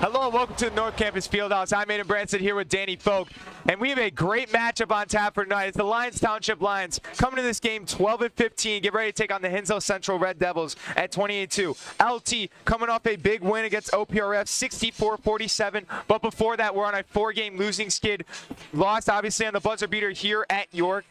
Hello and welcome to the North Campus Fieldhouse. I'm Aidan Brandstedt here with Danny Folk, and we have a great matchup on tap for tonight. It's the Lyons Township Lions coming to this game 12-15. Get ready to take on the Hinsdale Central Red Devils at 28-2. LT coming off a big win against OPRF 64-47, but before that we're on a 4-game losing skid. Lost obviously on the buzzer beater here at York,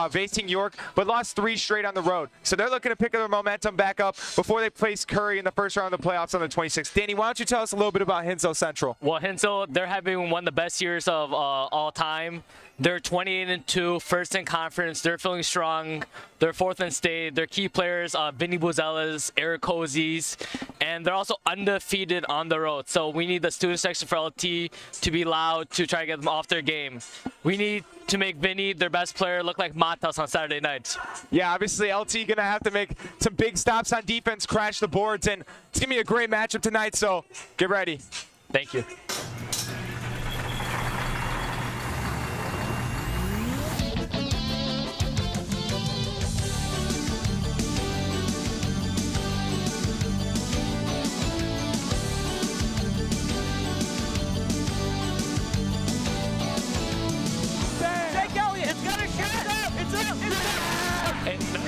facing York, but lost 3 straight on the road. So they're looking to pick their momentum back up before they place Curry in the first round of the playoffs on the 26th. Danny, why don't you tell us a little bit about Hinsdale Central? Well, Hinsdale, they're having one of the best years of all time. They're 28-2, first in conference. They're feeling strong. They're 4th in state. Their key players, Vinny Buzelas, Eric Cozies, and they're also undefeated on the road. So we need the student section for LT to be loud to try to get them off their game. We need to make Vinny, their best player, look like Matas on Saturday nights. Yeah, obviously LT gonna have to make some big stops on defense, crash the boards, and it's gonna be a great matchup tonight, so get ready. Thank you.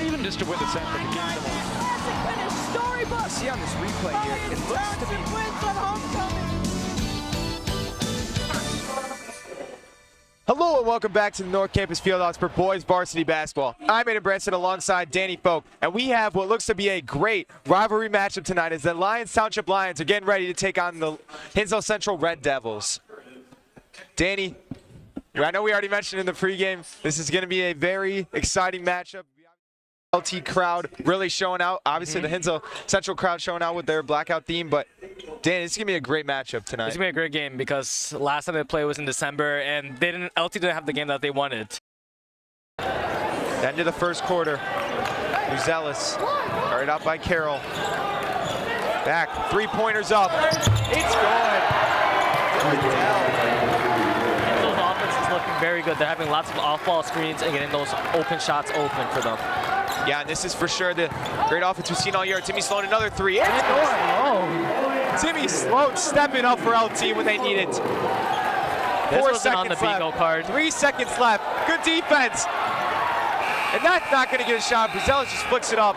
Even just to win the set for the game. See on this replay here, it looks to be. Hello and welcome back to the North Campus Fieldhouse for boys varsity basketball. I'm Aidan Brandstedt alongside Danny Folk, and we have what looks to be a great rivalry matchup tonight as the Lyons Township Lions are getting ready to take on the Hinsdale Central Red Devils. Danny, I know we already mentioned in the pregame, this is going to be a very exciting matchup. LT crowd really showing out. Obviously, the Hinsdale Central crowd showing out with their blackout theme, but Dan, it's gonna be a great matchup tonight. It's gonna be a great game because last time they played was in December, and LT didn't have the game that they wanted. End of the first quarter. Buzelas, carried out by Carroll. Back, 3-pointers up. It's good. Hinsdale's offense is looking very good. They're having lots of off-ball screens and getting those open shots open for them. Yeah, and this is for sure the great offense we've seen all year. Timmy Sloan, another 3. It's good. Timmy Sloan stepping up for LT when they need it. 4 seconds on the left. Card. 3 seconds left. Good defense. And that's not going to get a shot. Buzelas just flicks it up.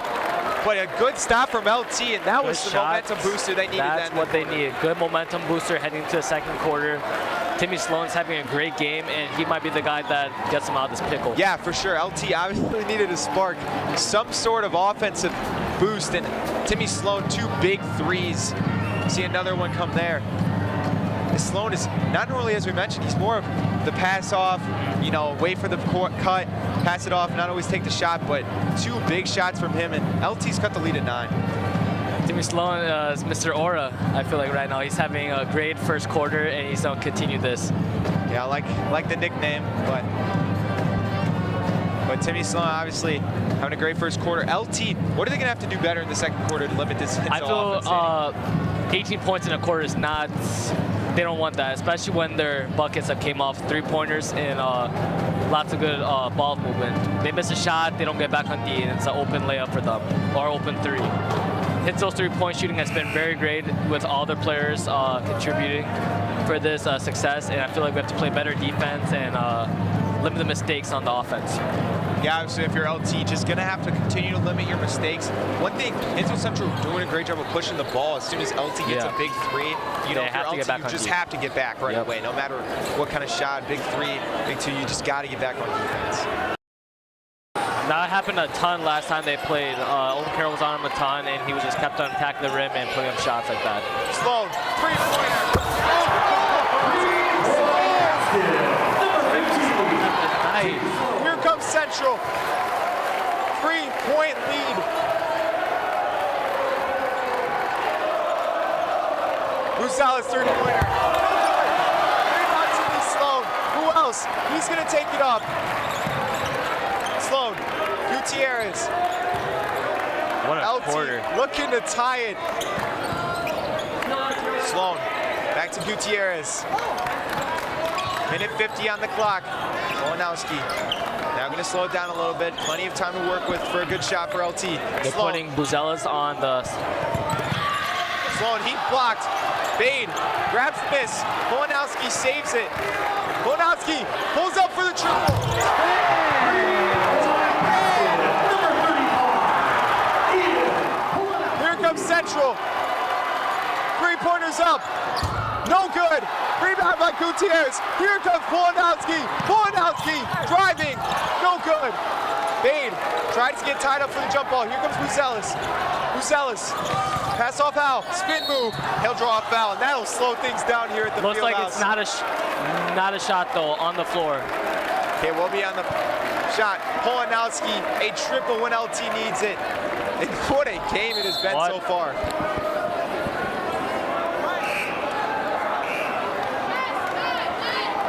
But a good stop from LT, and that was the momentum booster they needed. That's what they needed. Good momentum booster heading to the second quarter. Timmy Sloan's having a great game, and he might be the guy that gets him out of this pickle. Yeah, for sure. LT obviously needed to spark some sort of offensive boost, and Timmy Sloan, 2 big 3s. See another one come there. Sloan is not really, as we mentioned, he's more of the pass off, you know, wait for the cut, pass it off, not always take the shot, but 2 big shots from him, and LT's cut the lead at 9. Timmy Sloan is Mr. Aura, I feel like right now. He's having a great first quarter, and he's going to continue this. Yeah, I like the nickname, but Timmy Sloan obviously having a great first quarter. LT, what are they going to have to do better in the second quarter to limit this offense? I feel 18 points in a quarter is not, they don't want that, especially when their buckets that came off 3-pointers and lots of good ball movement. They miss a shot, they don't get back on D, and it's an open layup for them, or open 3. Hinsdale's 3-point shooting has been very great with all their players contributing for this success, and I feel like we have to play better defense and limit the mistakes on the offense. Yeah, obviously if you're LT, just gonna have to continue to limit your mistakes. One thing, Hinsdale Central doing a great job of pushing the ball. As soon as LT gets a big 3, you know, if you're LT, you just have to get back right away. No matter what kind of shot, big 3, big 2, you just gotta get back on defense. That happened a ton last time they played. Owen Carroll was on him a ton, and he was just kept on attacking the rim and putting up shots like that. Sloan, 3-pointer. Here comes Central. 3-point lead. Buzelas, 3-pointer. Rebound to Sloan. Who else? He's going to take it up. Sloan, Gutierrez. What a quarter. Looking to tie it. Sloan, back to Gutierrez. Minute 50 on the clock. Wolanowski now going to slow it down a little bit. Plenty of time to work with for a good shot for LT. They're putting Buzelas on the... Sloan, he blocked. Bade grabs the miss. Polanowski saves it. Polanowski pulls up for the triple. Here comes Central. Three-pointers up. No good. Rebound by Gutierrez. Here comes Polanowski. Polanowski driving. No good. Bade tries to get tied up for the jump ball. Here comes Buzelis. Buzelis. Pass off Hal. Spin move. He'll draw a foul, and that'll slow things down here at the Looks field like house. it's not a shot, though, on the floor. Okay, we'll be on the shot. Polanowski, a triple when LT needs it. And what a game it has been so far.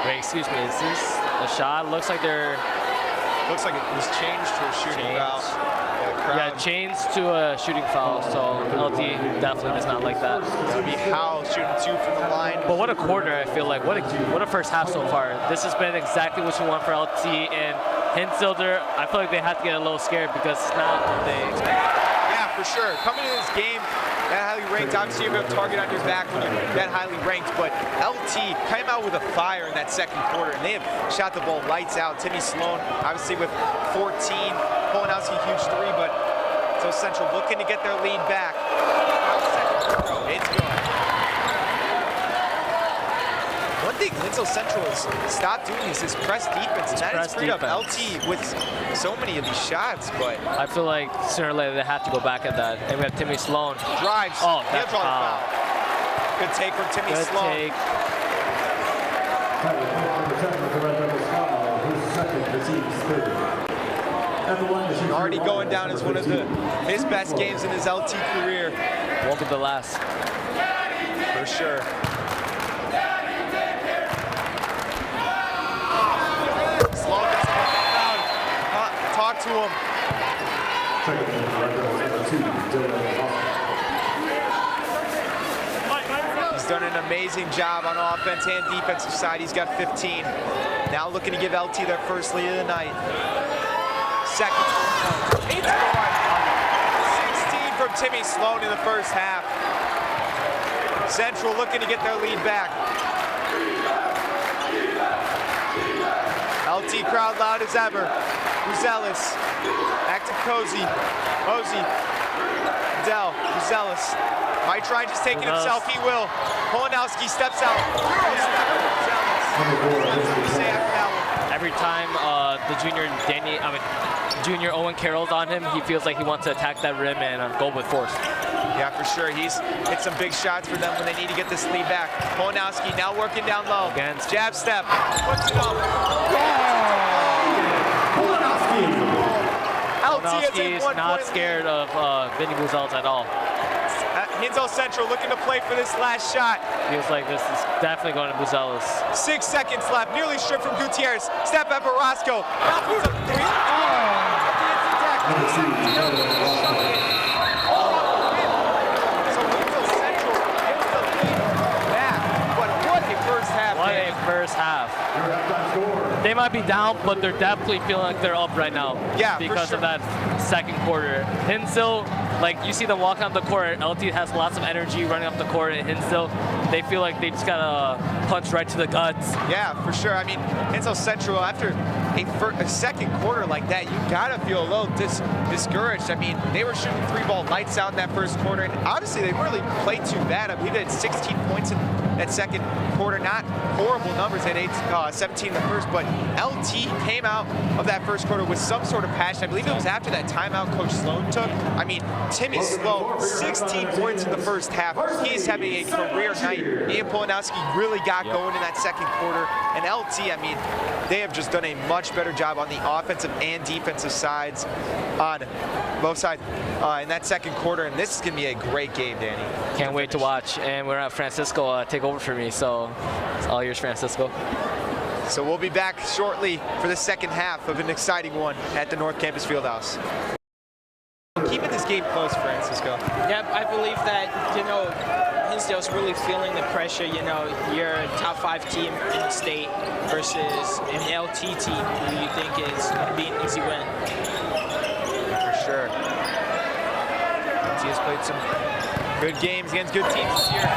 Wait, excuse me, is this a shot? Looks like they're... Looks like it was changed to a shooting foul. Yeah, changed to a shooting foul, so LT definitely does not like that. That would be Howell shooting 2 from the line. But what a quarter, I feel like. What a first half so far. This has been exactly what you want for LT, and Hinsilder, I feel like they had to get a little scared because it's not what they expected. Yeah, for sure. Coming into this game, that highly ranked, obviously you have a target on your back when you're that highly ranked, but LT came out with a fire in that second quarter, and they have shot the ball lights out. Timmy Sloan, obviously with 14, Polanowski huge 3, but so Central looking to get their lead back. It's good. One thing Lindsay Central has stopped doing is this press defense, and that has freed up LT with so many of these shots, but I feel like sooner or later they have to go back at that. And we have Timmy Sloan. Drives. Oh, that's foul. Good take from Timmy Sloan. Good take. Already going down as one of his best games in his LT career. Won't be the last. For sure. Sloan down. Talk to him. He's done an amazing job on offense and defensive side. He's got 15. Now looking to give LT their first lead of the night. Second. It's going. 16 from Timmy Sloan in the first half. Central looking to get their lead back. LT crowd loud as ever. Buzelis. Back to Cozy. Cozy. Dell. Buzelis. Might try just taking himself. He will. Polanowski steps out. Every time the junior Owen Carroll's on him, he feels like he wants to attack that rim and go with force. Yeah, for sure. He's hit some big shots for them when they need to get this lead back. Polanowski now working down low. Against jab step. Puts it up. Polanowski is not scared of Vinny Buzelis at all. Hinzel Central looking to play for this last shot. Feels like this is definitely going to Buzelis. 6 seconds left. Nearly stripped from Gutierrez. Step at Barrasco. First half. They might be down, but they're definitely feeling like they're up right now. Yeah, because of that second quarter. Hinsil, like you see them walk on the court. LT has lots of energy running up the court, and Hinsil, they feel like they just gotta punch right to the guts. Yeah, for sure. I mean, Hinsil Central, after a second quarter like that, you gotta feel a little discouraged. I mean, they were shooting 3-ball lights out in that first quarter, and obviously they really played too bad. I believe they had 16 points in that second quarter. Not horrible numbers. They had 17 in the first, but LT came out of that first quarter with some sort of passion. I believe it was after that timeout Coach Sloan took. I mean, Timmy Sloan, 16 points in the first half. He's having a career night. Ian Polanowski really got going in that second quarter. And LT, I mean, they have just done a much better job on the offensive and defensive sides on both sides in that second quarter. And this is going to be a great game, Danny. Can't wait to watch. And we're at Francisco take over for me, so it's all yours, Francisco. So we'll be back shortly for the second half of an exciting one at the North Campus Fieldhouse. Keeping this game close, Francisco. Yeah, I believe that, Hinsdale's really feeling the pressure. You're a top 5 team in the state versus an LT team who you think is going to be an easy win. For sure. LT has played some good games against good teams this year.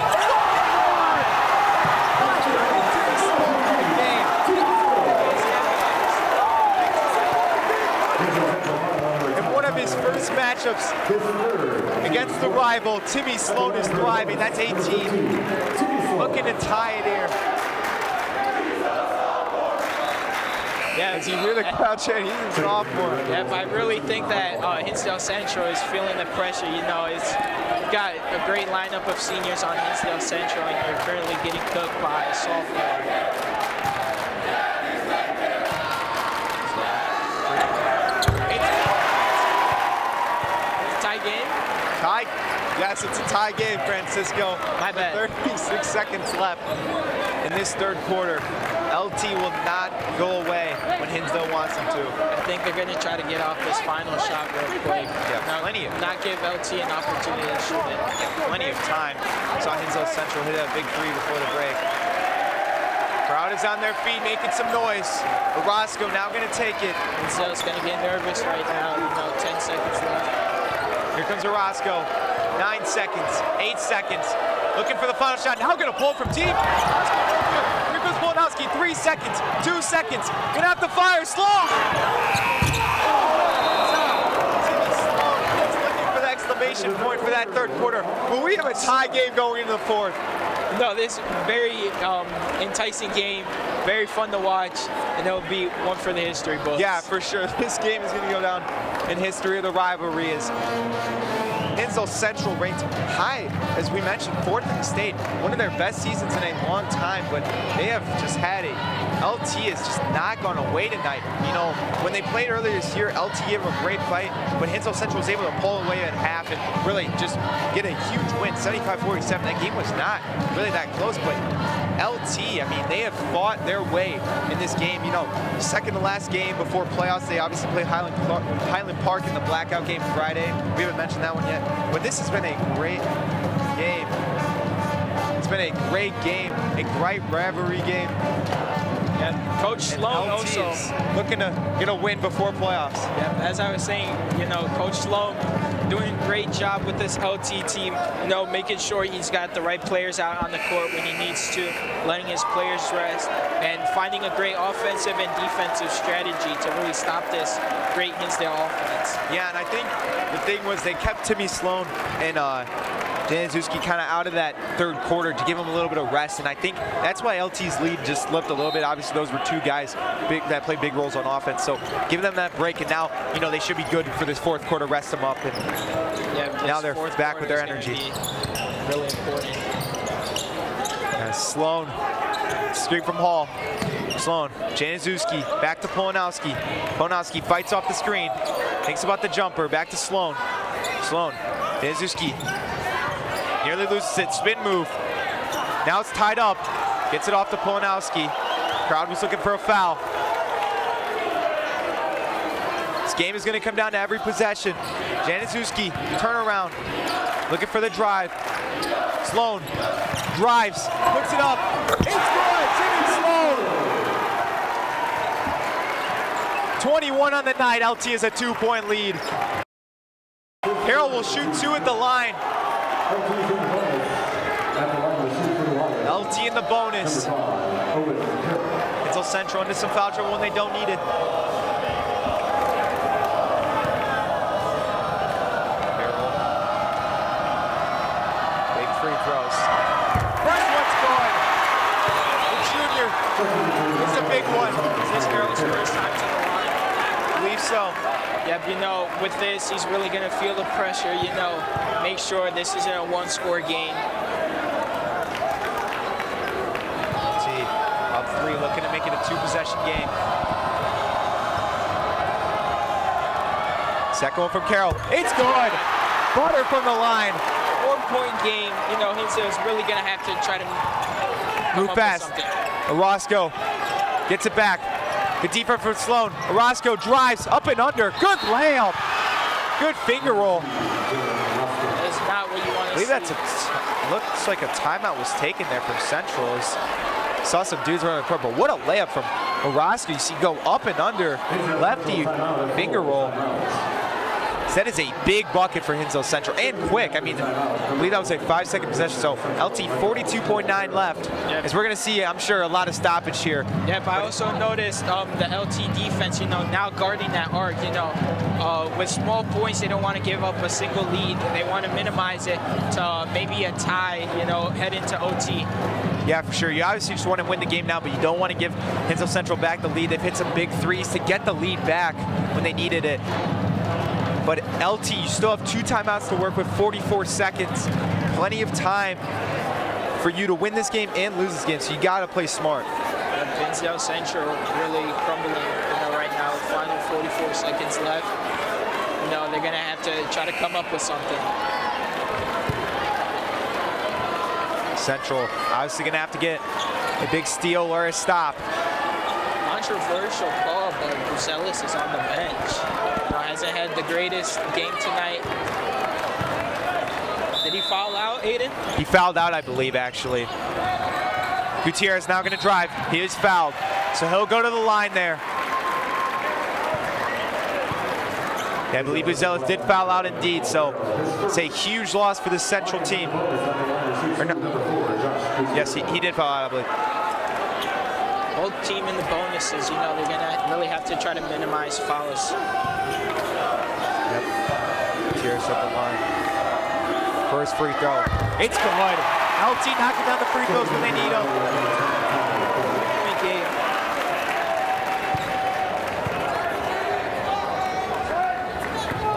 matchups against the rival. Timmy Sloan is thriving. That's 18. Looking to tie it here. Yeah, as he really crouched in, he's a sophomore. Yeah, but I really think that Hinsdale Central is feeling the pressure. You know, it's got a great lineup of seniors on Hinsdale Central, and you're currently getting cooked by a sophomore. Tie game? Tie? Yes, it's a tie game, Francisco. My bad. 36 seconds left in this third quarter. LT will not go away when Hinsdale wants him to. I think they're going to try to get off this final shot real quick. Yeah, Not give LT an opportunity to shoot it. Plenty of time. Saw Hinsdale Central hit a big three before the break. Crowd is on their feet, making some noise. Orozco now going to take it. Hinsdale's going to get nervous right now. You know, 10 seconds left. Here comes Orozco. 9 seconds, 8 seconds. Looking for the final shot. Now going to pull from deep. Here goes Polnowski. 3 seconds, 2 seconds. Gonna have to fire. Sloan. Looking for the exclamation point for that third quarter. But we have a tie game going into the fourth. No, this is very enticing game, very fun to watch, and it'll be one for the history books. Yeah, for sure. This game is going to go down in history of the rivalry. As Hinsdale Central ranked high, as we mentioned, 4th in the state. One of their best seasons in a long time, but they have just had a LT has just not gone away tonight. You know, when they played earlier this year, LT gave them a great fight, but Hinsdale Central was able to pull away at half and really just get a huge win, 75-47. That game was not really that close, but LT, I mean, they have fought their way in this game. You know, second to last game before playoffs, they obviously played Highland Park in the blackout game Friday. We haven't mentioned that one yet, but this has been a great game. It's been a great game, a great rivalry game. And Coach Sloan also looking to get a win before playoffs. Yeah, as I was saying, you know, Coach Sloan doing a great job with this LT team, you know, making sure he's got the right players out on the court when he needs to, letting his players rest, and finding a great offensive and defensive strategy to really stop this great Hinsdale offense. Yeah, and I think the thing was they kept Timmy Sloan and Januszewski kind of out of that third quarter to give him a little bit of rest, and I think that's why LT's lead just slipped a little bit. Obviously, those were two guys that played big roles on offense, so give them that break, and now, you know, they should be good for this fourth quarter, rest them up, and now they're back with their energy. Really important. Sloan, screen from Hall. Sloan, Januszewski, back to Polnowski. Polnowski fights off the screen, thinks about the jumper, back to Sloan. Sloan, Januszewski. Nearly loses it, spin move. Now it's tied up. Gets it off to Polnowski. Crowd was looking for a foul. This game is going to come down to every possession. Januszewski, turnaround. Looking for the drive. Sloan drives, puts it up. It's good, Timmy Sloan. 21 on the night. LT is a 2-point lead. Carroll will shoot 2 at the line. LT in the bonus. Hinsdale Central into some foul trouble when they don't need it. Big free throws. First one's good. The junior. This is a big one. Is this Carroll's first time to the line? I believe so. Yeah, you know, with this, he's really going to feel the pressure, you know, make sure this isn't a one-score game. Up 3, looking to make it a 2-possession game. Second one from Carroll. It's good. Butter from the line. 1-point game. You know, Hinsdale's really going to have to try to move fast. Orozco gets it back. Good defense from Sloan. Orozco drives up and under. Good layup. Good finger roll. That is not what you want to see. I believe looks like a timeout was taken there from Central. Saw some dudes running the court, but what a layup from Orozco. You see go up and under, lefty finger roll. So that is a big bucket for Hinsdale Central, and quick. I mean, I believe that was a 5-second possession. So LT 42.9 left. Yep. As we're going to see, I'm sure, a lot of stoppage here. Yeah, but I also noticed the LT defense, now guarding that arc, with small points, they don't want to give up a single lead. They want to minimize it to maybe a tie, head into OT. Yeah, for sure. You obviously just want to win the game now, but you don't want to give Hinsdale Central back the lead. They've hit some big threes to get the lead back when they needed it. But LT, you still have 2 timeouts to work with, 44 seconds. Plenty of time for you to win this game and lose this game, so you got to play smart. Hinsdale Central really crumbling, right now with final 44 seconds left. They're going to have to try to come up with something. Central obviously going to have to get a big steal or a stop. Controversial call, but Brucelis is on the bench. Hasn't had the greatest game tonight. Did he foul out, Aidan? He fouled out, I believe, actually. Gutierrez now going to drive. He is fouled, so he'll go to the line there. Yeah, I believe Brucelis did foul out indeed, so it's a huge loss for the Central team. Or no. Yes, he did foul out, I believe. Both team in the bonuses, they're going to really have to try to minimize fouls. Yep. Gutierrez up the line. First free throw. It's good. LT knocking down the free throws when they need them.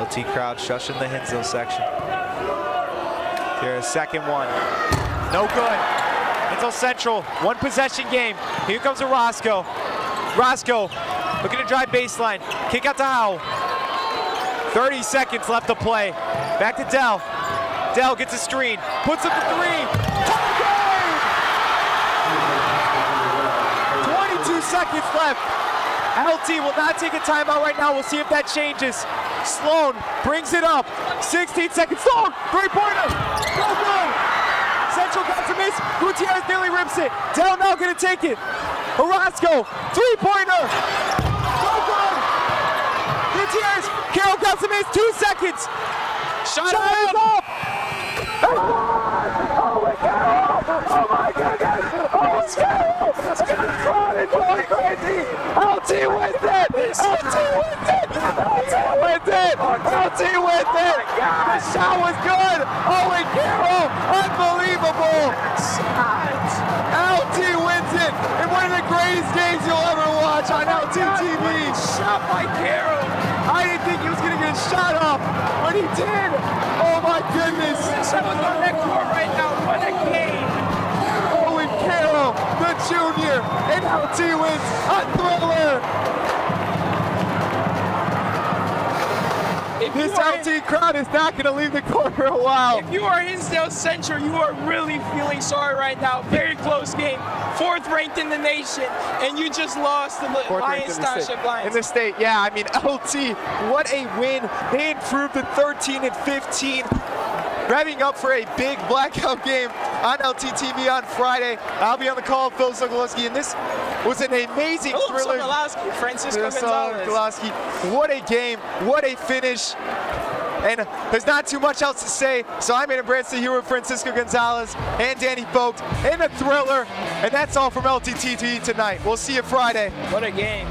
LT crowd shushing the Hinsdale section. Here's second one. No good. Hinsdale Central, 1 possession game. Here comes a Roscoe. Roscoe looking to drive baseline. Kick out to Howe. 30 seconds left to play. Back to Dell. Dell gets a screen. Puts up the 3. 22 seconds left. LT will not take a timeout right now. We'll see if that changes. Sloan brings it up. 16 seconds. Sloan, 3-pointer. No good. Central got to miss. Gutierrez nearly rips it. Dell now gonna take it. Orozco, 3-pointer. No good. Gutierrez, Carroll got to miss. 2 seconds. Shot is up. Oh my God! Oh my goodness! Oh, it's Carroll! It's going crazy! LT wins it! LT wins it! LT wins it! LT wins it! The shot was good! Owen Carroll! Unbelievable! LT wins it in one of the greatest games you'll ever watch on LT TV! Shot by Carroll! I didn't think he was going to get a shot off, but he did! Oh my goodness! Someone's on that court right now. What a game! Owen Carroll, the junior, and LT wins a thriller! This LT crowd is not going to leave the court for a while. If you are Hinsdale Central, you are really feeling sorry right now. Very close game. 4th ranked in the nation, and you just lost the Lyons Township Lions. In the state, yeah. I mean, LT, what a win. They improved to 13 and 15. Revving up for a big blackout game on LT TV on Friday. I'll be on the call of Phil Sokolowski, and this was an amazing thriller. Francisco Gonzalez. What a game, what a finish. And there's not too much else to say, so I'm Aidan Brandstedt here with Francisco Gonzalez and Danny Vogt in a thriller, and that's all from LT TV tonight. We'll see you Friday. What a game.